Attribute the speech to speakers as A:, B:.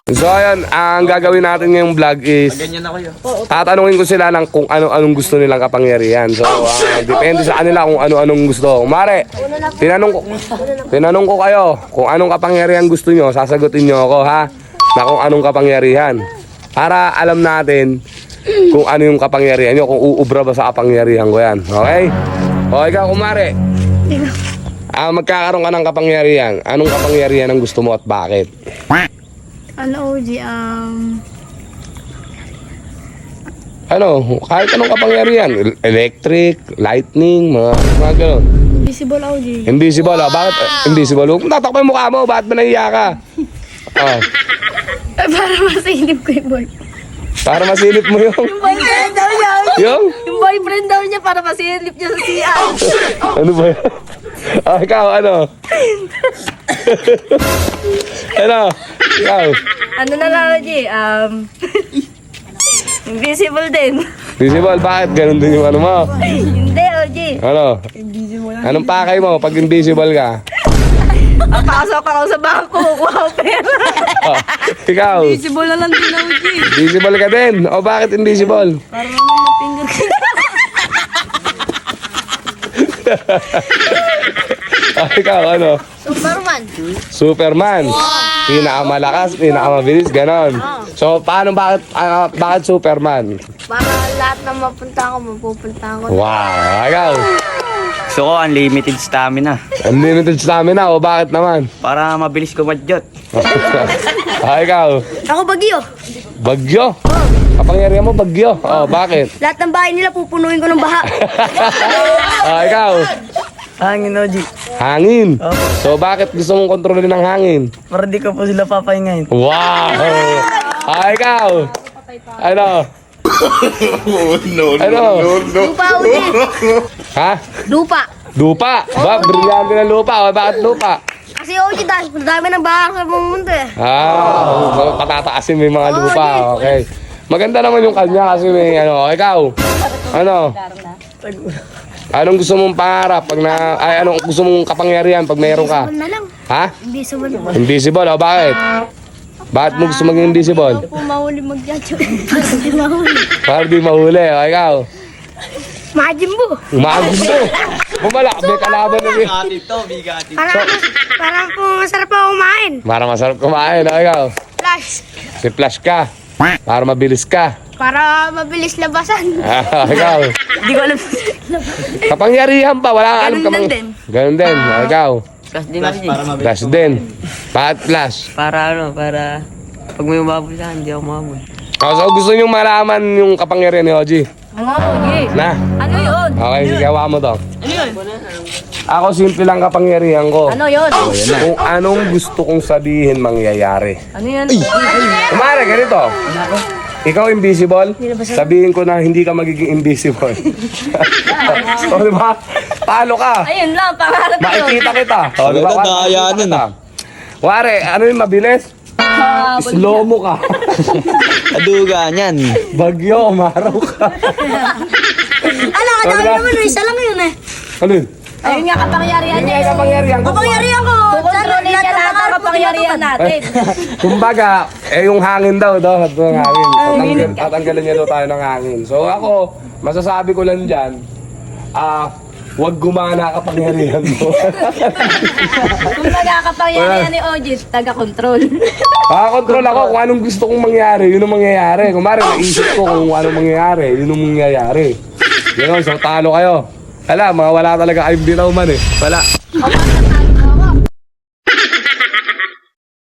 A: So ayun, ang gagawin natin ngayong vlog is tatanungin ko sila ng kung ano-anong gusto nilang kapangyarihan. So depende sa kanila kung ano-anong gusto. Mare, tinanong ko kayo kung anong kapangyarihan gusto nyo, sasagutin nyo ako ha, na kung anong kapangyarihan. Para alam natin kung ano yung kapangyarihan nyo, kung uubra ba sa kapangyarihan ko yan. Okay? O ikaw, kumare. Magkakaroon ka ng kapangyarihan. Anong kapangyarihan ang gusto mo at bakit?
B: Ano, OG,
A: Kahit anong kapangyarihan. Electric, lightning, mga gano'n.
B: Invisible, OG.
A: Invisible, Bakit invisible? Kung tatakbo yung mukha mo, bakit ba nahiya ka?
B: Para masilip ko yung boy.
A: Para masilip mo yung...
B: Boyfriend daw niya. Yung boyfriend daw niya para masilip niya sa CR.
A: Ano ba yan? Ikaw, Ikaw.
B: Ano na lang, OG, invisible din.
A: Invisible, bakit? Ganun din yung ano mo.
B: Hindi, OG.
A: Anong pakay mo pag invisible ka?
B: Pasok ako sa bangko, kuha ko pera.
A: Ikaw.
B: Invisible na lang din, OG.
A: Invisible ka din. O bakit invisible?
B: Para naman mapinggol ka.
A: Ikaw,
B: Superman.
A: Superman. Pinakamalakas, pinakamabilis, ganon. So, bakit Superman?
B: Para lahat na mapunta ko, mapupunta ko.
A: Wow, ikaw.
C: Gusto ko unlimited stamina.
A: Unlimited stamina, o bakit naman?
C: Para mabilis kumadyot.
A: Ikaw.
B: Ako bagyo.
A: Bagyo. Kapangyarihan mo, bagyo. Bakit?
B: Lahat ng bahay nila pupunuin ko ng baha.
A: Ikaw.
C: Hangin, OG.
A: Hangin. So, bakit gusto mong kontrolin ng hangin?
C: Para di ko po sila papahingayin.
A: Wow! Ikaw!
B: Lupa, OG.
A: Ha?
B: Lupa.
A: Lupa? Brilyante na lupa. Bakit lupa?
B: Kasi OG, dami ng baha sa mundo eh.
A: Patataasin mo yung mga lupa. Okay. Maganda naman yung kanya kasi may ikaw. Anong gusto mong pangarap anong gusto mong kapangyarihan pag mayroon ka?
B: Invisible na lang.
A: Ha?
B: Invisible.
A: Invisible, bakit? Bakit mo gusto maging invisible?
B: Ako po mahuli mag-judge. Para di mahuli.
A: Para di mahuli, ikaw.
B: Majin mo.
A: Umagod mo. Bumalak, may kalaban na rin.
B: Parang po masarap ako kumain.
A: Para masarap kumain, ikaw.
B: Flash.
A: Si Flash ka. Para mabilis ka.
B: Para mabilis labasan.
A: Ikaw.
B: Hindi ko alam.
A: Kapangyarihan pa, wala kang alam
B: Ganun din.
A: Ganun din, ikaw.
C: Flash din, OG.
A: Flash din. Bakit Flash?
C: Para pag may umabot sa akin, hindi ako umabot.
A: So gusto nyo malaman yung kapangyarihan ni Oji?
B: Ano, OG?
A: Na?
B: Ano yun?
A: Okay, sige, hawa mo to.
B: Ano yun?
A: Ako simple lang kapangyarihan ko.
B: Ano yun?
A: Kung anong gusto kong sabihin mangyayari.
B: Ano yan?
A: Kumare, ganito. Ikaw invisible, sabihin ko na hindi ka magiging invisible. O diba? Talo ka.
B: Ayun lang, pangarap ko.
A: Makikita kita. O diba?
D: Daayanan ah.
A: Ware, ano yung mabilis? Slow mo ka.
D: Aduga niyan.
A: Bagyo, umaraw ka.
B: Ano, kadami naman, isa lang yun eh.
A: Ano yun?
B: Ayun nga kapangyarihan niya.
A: Kapangyarihan ko.
B: Kapangyarihan ko. Kukontrolin niya lahat ng kapangyarihan natin.
A: Kumbaga, yung hangin daw, at ng hangin. Tatanggalin niya daw tayo ng hangin. So ako, masasabi ko lang dyan, huwag gumana kapangyarihan mo.
B: Kumbaga kapangyarihan ni OG, taga-control.
A: Control ako kung anong gusto kong mangyari, yun ang mangyayari. Kung mara, naisip ko kung anong mangyayari, yun ang mangyayari. Yun, so talo kayo. Wala talaga kayong binaw man eh. Wala.